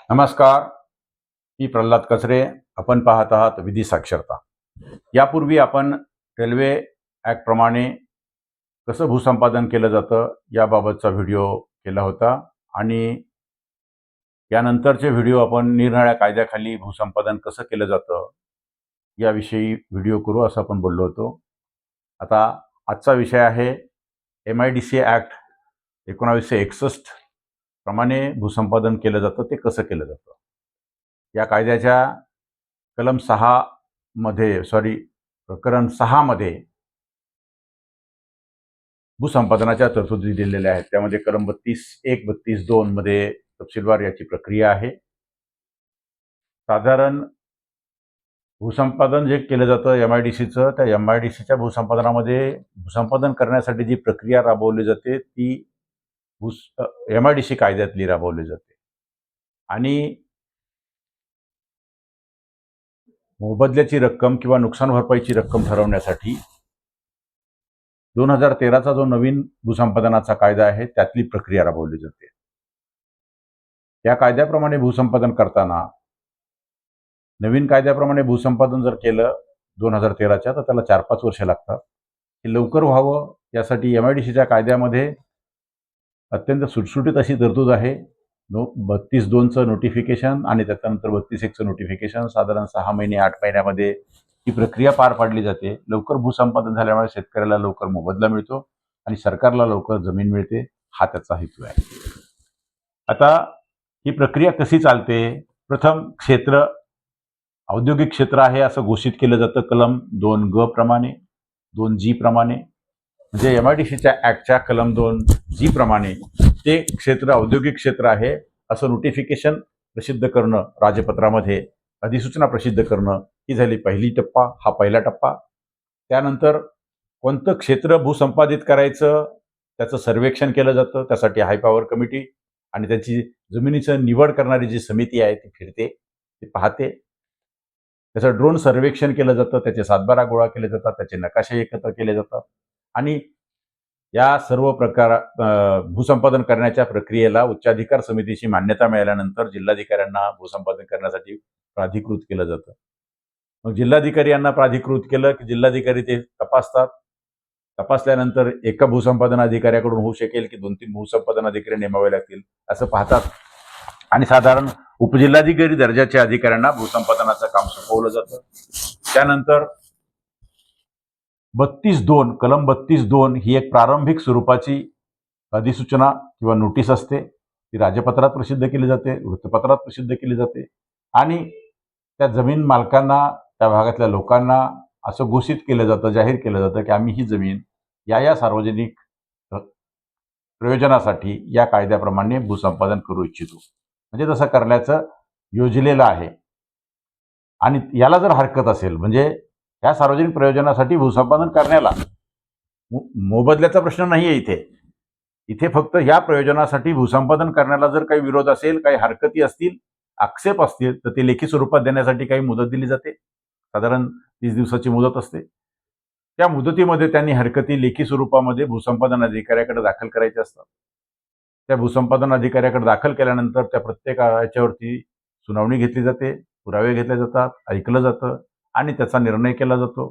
नमस्कार, मी प्रल्हाद कचरे. आपण पाहत आहात विधी साक्षरता. यापूर्वी आपण रेल्वे ॲक्टप्रमाणे कसं भूसंपादन केलं जातं याबाबतचा व्हिडिओ केला होता आणि यानंतरचे व्हिडिओ आपण निरनिराळ्या कायद्याखाली भूसंपादन कसं केलं जातं याविषयी व्हिडिओ करू असं आपण बोललो होतो. आता आजचा विषय आहे MIDC ॲक्ट 1961 प्रमाणे भूसंपादन केलं जातं ते कसं केलं जातं. या कायद्याच्या कलम 6 मध्ये प्रकरण 6 मध्ये भूसंपादनाच्या तरतुदी दिलेल्या आहेत. त्यामध्ये कलम 32.1, 32.2 मध्ये तपशीलवार याची प्रक्रिया आहे. साधारण भूसंपादन जे केलं जातं MIDCचं, त्या MIDCच्या भूसंपादनामध्ये भूसंपादन करण्यासाठी जी प्रक्रिया राबवली जाते ती MIDC कायद्यातली राबवली जाते आणि मोबदल्याची रक्कम किंवा नुकसान भरपाईची रक्कम ठरवण्यासाठी 2013चा जो नवीन भूसंपादनाचा कायदा आहे त्यातली प्रक्रिया राबवली जाते. त्या कायद्याप्रमाणे भूसंपादन करताना नवीन कायद्याप्रमाणे भूसंपादन जर केलं 2013च्या तर त्याला 4-5 वर्षे लागतात. हे लवकर व्हावं यासाठी MIDCच्या कायद्यामध्ये अत्यंत सुटसुटीत अशी तरतूद आहे. 32.2चं नोटिफिकेशन आणि त्याच्यानंतर 32.1चं नोटिफिकेशन. साधारण 6 महिने 8 महिन्यामध्ये ही प्रक्रिया पार पाडली जाते. लवकर भूसंपादन झाल्यामुळे शेतकऱ्याला लवकर मोबदला मिळतो आणि सरकारला लवकर जमीन मिळते, हा त्याचा हेतू आहे. आता ही प्रक्रिया कशी चालते? प्रथम क्षेत्र औद्योगिक क्षेत्र आहे असं घोषित केलं जातं कलम 2G प्रमाणे, 2G प्रमाणे. म्हणजे MIDCच्या ॲक्टच्या कलम 2G प्रमाणे ते क्षेत्र औद्योगिक क्षेत्र आहे असं नोटिफिकेशन प्रसिद्ध करणं, राजपत्रामध्ये अधिसूचना प्रसिद्ध करणं, ही झाली पहिली टप्पा. हा पहिला टप्पा. त्यानंतर कोणतं क्षेत्र भूसंपादित करायचं त्याचं सर्वेक्षण केलं जातं. त्यासाठी हाय पॉवर कमिटी आणि त्याची जमिनीचं निवड करणारी जी समिती आहे ती फिरते, ती पाहते. त्याचं ड्रोन सर्वेक्षण केलं जातं, त्याचे सातबारा गोळा केले जातात, त्याचे नकाशे एकत्र केले जातात आणि या सर्व भूसंपादन करण्याच्या प्रक्रियेला उच्चाधिकार समितीची मान्यता मिळाल्यानंतर जिल्हाधिकाऱ्यांना भूसंपादन करण्यासाठी प्राधिकृत केलं जातं. मग जिल्हाधिकारी यांना प्राधिकृत केलं की जिल्हाधिकारी ते तपासतात. तपासल्यानंतर एका भूसंपादन अधिकाऱ्याकडून होऊ शकेल की 2-3 भूसंपादन अधिकारी नेमावे लागतील असं पाहतात आणि साधारण उपजिल्हाधिकारी दर्जाच्या अधिकाऱ्यांना भूसंपादनाचं काम सोपवलं जातं. त्यानंतर 32.2 कलम 32.2 ही एक प्रारंभिक स्वरूपाची अधिसूचना किंवा नोटीस असते. ती राजपत्रात प्रसिद्ध केली जाते, वृत्तपत्रात प्रसिद्ध केली जाते आणि त्या जमीन मालकांना, त्या भागातल्या लोकांना असं घोषित केलं जातं, जाहीर केलं जातं की आम्ही ही जमीन या सार्वजनिक प्रयोजनासाठी या कायद्याप्रमाणे भूसंपादन करू इच्छितो. म्हणजे तसं करण्याचं योजलेलं आहे. आणि याला जर हरकत असेल म्हणजे या सार्वजनिक प्रयोजनासाठी भूसंपादन करण्याला मोबदल्याचा प्रश्न नाही आहे इथे फक्त या प्रयोजनासाठी भूसंपादन करण्याला जर काही विरोध असेल, काही हरकती असतील, आक्षेप असतील तर ते लेखी स्वरूपात देण्यासाठी काही मुदत दिली जाते. साधारण 30 दिवसाची मुदत असते. त्या मुदतीमध्ये त्यांनी हरकती लेखी स्वरूपामध्ये भूसंपादन अधिकाऱ्याकडे दाखल करायच्या असतात. त्या भूसंपादन अधिकाऱ्याकडे दाखल केल्यानंतर त्या प्रत्येक याच्यावरती सुनावणी घेतली जाते, पुरावे घेतले जातात, ऐकलं जातं आणि त्याचा निर्णय केला जातो.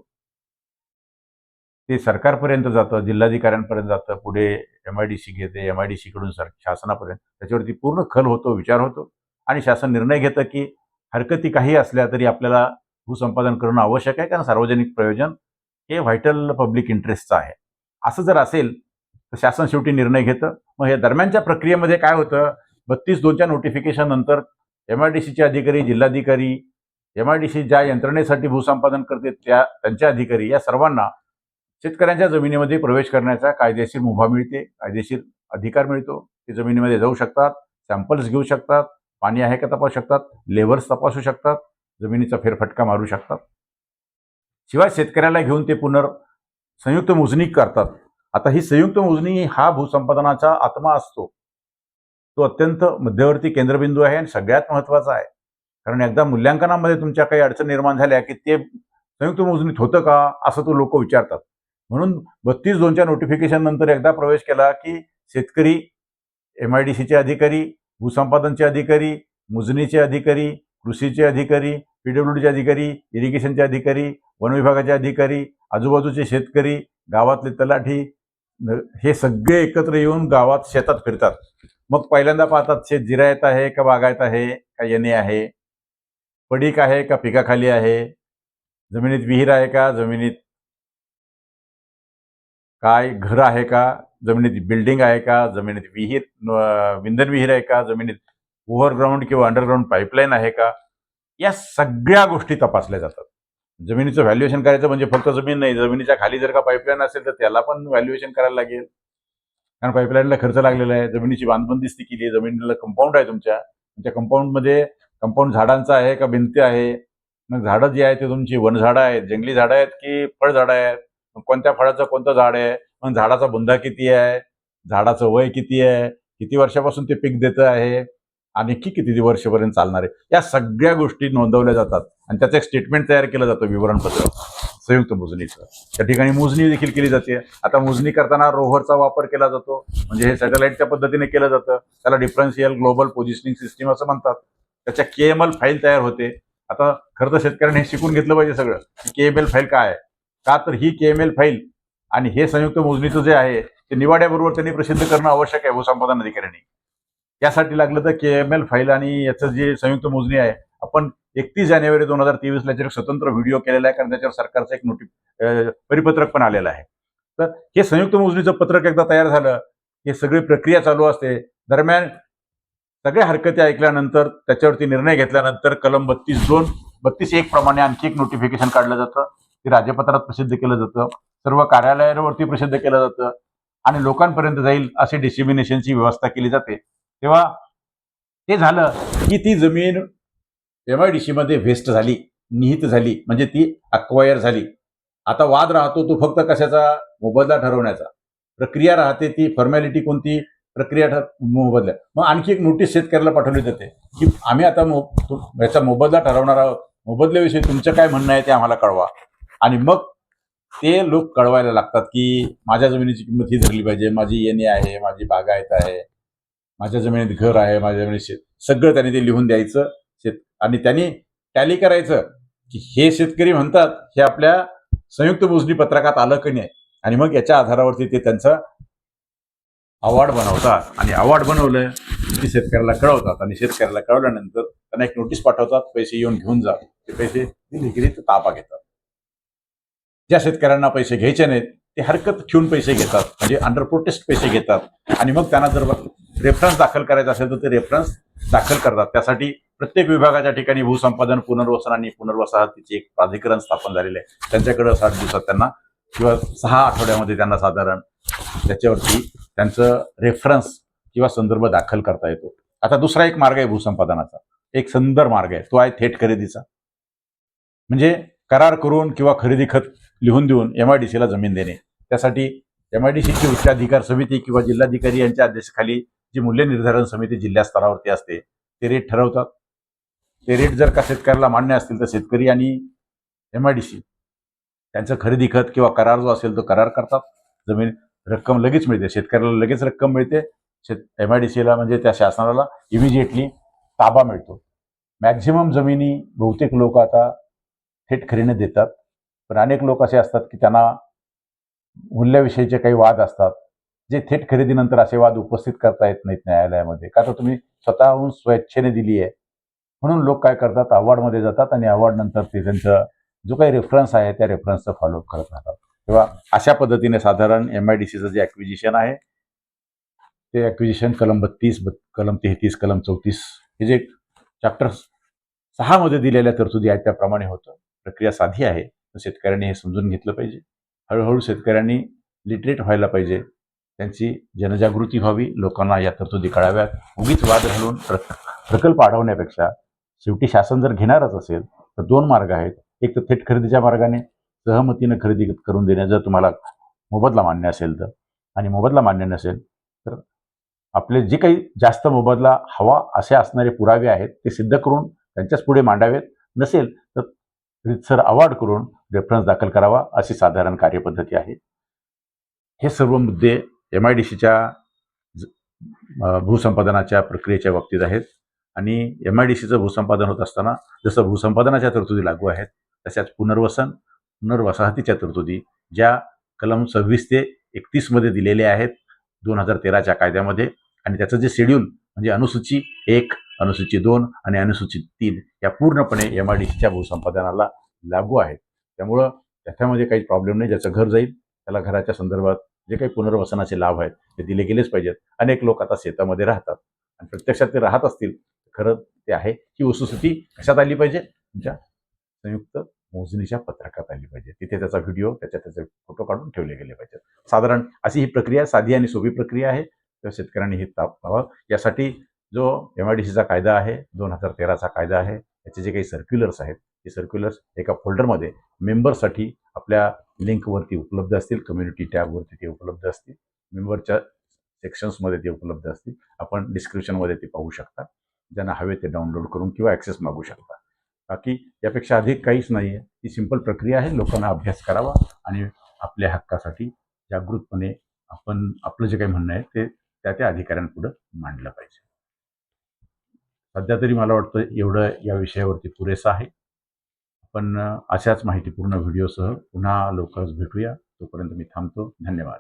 ते सरकारपर्यंत जातं, जिल्हाधिकाऱ्यांपर्यंत जातं, पुढे MIDC घेते, MIDC कडून शासनापर्यंत त्याच्यावरती पूर्ण खल होतो, विचार होतो आणि शासन निर्णय घेतं की हरकती काही असल्या तरी आपल्याला भूसंपादन करणं आवश्यक आहे, कारण सार्वजनिक प्रयोजन हे व्हायटल पब्लिक इंटरेस्टचं आहे. असं जर असेल तर शासन शेवटी निर्णय घेतं. मग या दरम्यानच्या प्रक्रियेमध्ये काय होतं? 32.2च्या नोटिफिकेशन नंतर MIDCचे अधिकारी, जिल्हाधिकारी, MIDC ज्या यंत्रणेसाठी भूसंपादन करते त्यांचे अधिकारी या सर्वांना शेतकऱ्यांच्या जमिनीमध्ये प्रवेश करण्याचा कायदेशीर मुभा मिळते, कायदेशीर अधिकार मिळतो. ते जमिनीमध्ये जाऊ शकतात, सॅम्पल्स घेऊ शकतात, पाणी आहे का तपासू शकतात, लेव्हल्स तपासू शकतात, जमिनीचा फेरफटका मारू शकतात. शिवाय शेतकऱ्याला घेऊन ते संयुक्त मोजणी करतात. आता ही संयुक्त मोजणी हा भूसंपादनाचा आत्मा असतो. तो अत्यंत मध्यवर्ती केंद्रबिंदू आहे आणि सगळ्यात महत्त्वाचा आहे. कारण एकदा मूल्यांकनामध्ये तुमच्या काही अडचण निर्माण झाल्या की ते संयुक्त मोजणीत होतं का असं तो लोक विचारतात. म्हणून 32.2च्या नोटिफिकेशन नंतर एकदा प्रवेश केला की शेतकरी, MIDCचे अधिकारी, भूसंपादनचे अधिकारी मोजणीचे अधिकारी, कृषीचे अधिकारी, PWDचे अधिकारी, इरिगेशनचे अधिकारी, वन विभागाचे अधिकारी, आजूबाजूचे शेतकरी, गावातले तलाठी, हे सगळे एकत्र येऊन गावात शेतात फिरतात. मग पहिल्यांदा पाहतात शेत जिरायत आहे का बागायत आहे का येणे आहे, पडीक आहे का पिकाखाली आहे, जमिनीत विहीर आहे का, जमिनीत काय घर आहे का, जमिनीत बिल्डिंग आहे का, जमिनीत विंधन विहीर आहे का, जमिनीत ओव्हरग्राऊंड किंवा अंडरग्राऊंड पाईपलाईन आहे का, या सगळ्या गोष्टी तपासल्या जातात. जमिनीचं व्हॅल्युएशन करायचं म्हणजे फक्त जमीन नाही, जमिनीच्या खाली जर का पाईपलाईन असेल तर त्याला पण व्हॅल्युएशन करायला लागेल, कारण पाईपलाईनला खर्च लागलेला आहे. जमिनीची बांधबंदिस्ती केली आहे, जमिनीला कंपाऊंड आहे तुमच्या कंपाऊंडमध्ये कंपाऊंड झाडांचं आहे का भिंती आहे, मग झाडं जी आहे ते तुमची वनझाडं आहेत, जंगली झाडं आहेत की फळझाडं आहेत, मग कोणत्या फळाचं कोणतं झाड आहे, मग झाडाचा बुंदा किती आहे, झाडाचं वय किती आहे, किती वर्षापासून ते पीक देतं आहे, आणखी किती वर्षपर्यंत चालणार आहे, या सगळ्या गोष्टी नोंदवल्या जातात आणि त्याचं एक स्टेटमेंट तयार केलं जातं, विवरणपत्र संयुक्त मोजणीचं. त्या ठिकाणी मोजणी देखील केली जाते. आता मोजणी करताना रोव्हरचा वापर केला जातो, म्हणजे हे सॅटेलाइटच्या पद्धतीने केलं जातं. त्याला डिफरन्शियल ग्लोबल पोझिशनिंग सिस्टीम असं म्हणतात. त्याच्या KML फाईल तयार होते. आता खरं तर शेतकऱ्यांनी हे शिकून घेतलं पाहिजे सगळं, की KML फाईल काय आहे. का तर ही KML फाईल आणि हे संयुक्त मोजणीचं जे आहे ते निवाड्याबरोबर त्यांनी प्रसिद्ध करणं आवश्यक आहे भूसंपादन अधिकाऱ्यांनी. त्यासाठी लागलं तर KML फाईल आणि याचं जे संयुक्त मोजणी आहे, आपण 31 जानेवारी 2023 ला स्वतंत्र व्हिडिओ केलेला आहे, कारण त्याच्यावर सरकारचं एक परिपत्रक पण आलेलं आहे. तर हे संयुक्त मोजणीचं पत्रक एकदा तयार झालं, हे सगळी प्रक्रिया चालू असते. दरम्यान सगळ्या हरकती ऐकल्यानंतर त्याच्यावरती निर्णय घेतल्यानंतर कलम 32(1) प्रमाणे आणखी एक नोटिफिकेशन काढलं जातं. ते राजपत्रात प्रसिद्ध केलं जातं, सर्व कार्यालयांवरती प्रसिद्ध केलं जातं आणि लोकांपर्यंत जाईल अशी डिसेमिनेशनची व्यवस्था केली जाते. तेव्हा ते झालं की ती जमीन MIDC मध्ये व्हेस्ट झाली, निहित झाली, म्हणजे ती अक्वायर झाली. आता वाद राहतो तो फक्त कशाचा, मोबदला ठरवण्याचा. प्रक्रिया राहते ती फॉर्मॅलिटी कोणती, प्रक्रिया मोबदला. मग आणखी एक नोटीस शेतकऱ्याला पाठवली जाते की आम्ही आता याचा मोबदला ठरवणार आहोत, मोबदल्याविषयी तुमचं काय म्हणणं आहे ते आम्हाला कळवा. आणि मग ते लोक कळवायला लागतात की माझ्या जमिनीची किंमत ही धरली पाहिजे, माझी येणे आहे, माझी बागायत आहे, माझ्या जमिनीत घर आहे, माझ्या जमिनीत शेत, सगळं त्यांनी ते लिहून द्यायचं आणि त्यांनी टॅली करायचं की हे शेतकरी म्हणतात हे आपल्या संयुक्त मोजणी पत्रकात आलं की नाही, आणि मग याच्या आधारावरती ते त्यांचं अवॉर्ड बनवतात आणि अवॉर्ड बनवलं की शेतकऱ्याला कळवतात आणि शेतकऱ्याला कळवल्यानंतर त्यांना एक नोटीस पाठवतात, पैसे येऊन घेऊन जा. ते पैसे दिले ताबा घेतात. ज्या शेतकऱ्यांना पैसे घ्यायचे नाहीत ते हरकत ठेवून पैसे घेतात, म्हणजे अंडर प्रोटेस्ट पैसे घेतात आणि मग त्यांना जर रेफरन्स दाखल करायचा असेल तर ते रेफरन्स दाखल करतात. त्यासाठी प्रत्येक विभागाच्या ठिकाणी भूसंपादन, पुनर्वसन आणि पुनर्वसाहतीचे एक प्राधिकरण स्थापन झालेले आहे. त्यांच्याकडे 60 दिवसात त्यांना किंवा 6 आठवड्यामध्ये त्यांना साधारण त्याच्यावरती त्यांचं रेफरन्स किंवा संदर्भ दाखल करता येतो. आता दुसरा एक मार्ग आहे भूसंपादनाचा, एक सुंदर मार्ग आहे, तो आहे थेट खरेदीचा. म्हणजे करार करून किंवा खरेदी खत लिहून देऊन MIDCला जमीन देणे. त्यासाठी MIDCची उच्चाधिकार समिती किंवा जिल्हाधिकारी यांच्या अध्यक्षतेखाली जी मूल्य निर्धारण समिती जिल्हा स्तरावरती असते ते रेट ठरवतात. ते रेट जर का शेतकऱ्याला मान्य असतील तर शेतकरी आणि MIDC त्यांचं खरेदी खत किंवा करार जो असेल तो करार करतात. जमीन रक्कम लगेच मिळते, शेतकऱ्याला लगेच रक्कम मिळते, MIDCला म्हणजे त्या शासनाला इमिजिएटली ताबा मिळतो. मॅक्झिमम जमिनी बहुतेक लोक आता थेट खरेदीने देतात, पण अनेक लोक असे असतात की त्यांना मूल्याविषयीचे काही वाद असतात, जे थेट खरेदीनंतर असे वाद उपस्थित करता येत नाहीत न्यायालयामध्ये, का तर तुम्ही स्वतःहून स्वेच्छेने दिली आहे. म्हणून लोक काय करतात, अवॉर्डमध्ये जातात आणि अवॉर्ड नंतर ते त्यांचं जो काही रेफरन्स आहे त्या रेफरन्सचं फॉलोअप करत राहतात. तेव्हा अशा पद्धतीने साधारण MIDCचं जे ॲक्विजिशन आहे ते ॲक्विजिशन कलम 32, कलम 33, कलम 34 हे जे चॅप्टर 6 मध्ये दिलेल्या तरतुदी आहेत त्याप्रमाणे होतं. प्रक्रिया साधी आहे, तर शेतकऱ्यांनी हे समजून घेतलं पाहिजे. हळूहळू शेतकऱ्यांनी लिटरेट व्हायला पाहिजे, त्यांची जनजागृती व्हावी, लोकांना या तरतुदी कळाव्यात. उगीच वाद घालून प्रकल्प अडवण्यापेक्षा शेवटी शासन जर घेणारच असेल तर 2 मार्ग आहेत. एक तर थेट खरेदीच्या मार्गाने सहमतीनं खरेदी करून देणे, जर तुम्हाला मोबदला मान्य असेल तर, आणि मोबदला मान्य नसेल तर आपले जे काही जास्त मोबदला हवा असे असणारे पुरावे आहेत ते सिद्ध करून त्यांच्याच पुढे मांडावेत. नसेल तर रितसर अवॉर्ड करून रेफरन्स दाखल करावा, अशी साधारण कार्यपद्धती आहे. हे सर्व मुद्दे MIDCच्या भूसंपादनाच्या प्रक्रियेच्या बाबतीत आहेत. आणि MIDCचं भूसंपादन होत असताना जसं भूसंपादनाच्या तरतुदी लागू आहेत तशाच पुनर्वसाहतीच्या तरतुदी ज्या कलम 26 ते 31 मध्ये दिलेल्या आहेत 2013च्या कायद्यामध्ये, आणि त्याचं जे शेड्यूल म्हणजे अनुसूची 1, अनुसूची 2 आणि अनुसूची 3 या पूर्णपणे MIDCच्या भूसंपादनाला लागू आहेत. त्यामुळं त्याच्यामध्ये काही प्रॉब्लेम नाही. ज्याचं घर जाईल त्याला घराच्या संदर्भात जे काही पुनर्वसनाचे लाभ आहेत ते दिले गेलेच पाहिजेत. अनेक लोक आता शेतामध्ये राहतात आणि प्रत्यक्षात ते राहत असतील, खरं ते आहे की वस्तुस्थिती कशात आली पाहिजे, तुमच्या संयुक्त मोजणीच्या पत्रकात आली पाहिजे. तिथे त्याचा व्हिडिओ, त्याचे फोटो काढून ठेवले गेले पाहिजेत. साधारण अशी ही प्रक्रिया साधी आणि सोपी प्रक्रिया आहे. तर शेतकऱ्यांनी हे पाहावं. यासाठी जो MIDCचा कायदा आहे, 2013चा कायदा आहे, त्याचे जे काही सर्क्युलर्स आहेत ते सर्क्युलर्स एका फोल्डरमध्ये मेंबरसाठी आपल्या लिंकवरती उपलब्ध असतील, कम्युनिटी टॅबवरती ते उपलब्ध असतील, मेंबरच्या सेक्शन्समध्ये ते उपलब्ध असतील. आपण डिस्क्रिप्शनमध्ये ते पाहू शकता. ज्यांना हवे ते डाउनलोड करून किंवा ॲक्सेस मागू शकता. बाकी यापेक्षा अधिक काहीच नाही आहे. ही सिंपल प्रक्रिया आहे. लोकांना अभ्यास करावा आणि आपल्या हक्कासाठी जागृतपणे आपण आपलं जे काही म्हणणं आहे ते त्या अधिकाऱ्यांपुढं मांडलं पाहिजे. सध्या तरी मला वाटतं एवढं या विषयावरती पुरेसं आहे. आपण अशाच माहितीपूर्ण व्हिडिओसह पुन्हा लवकरच भेटूया. तोपर्यंत मी थांबतो. धन्यवाद.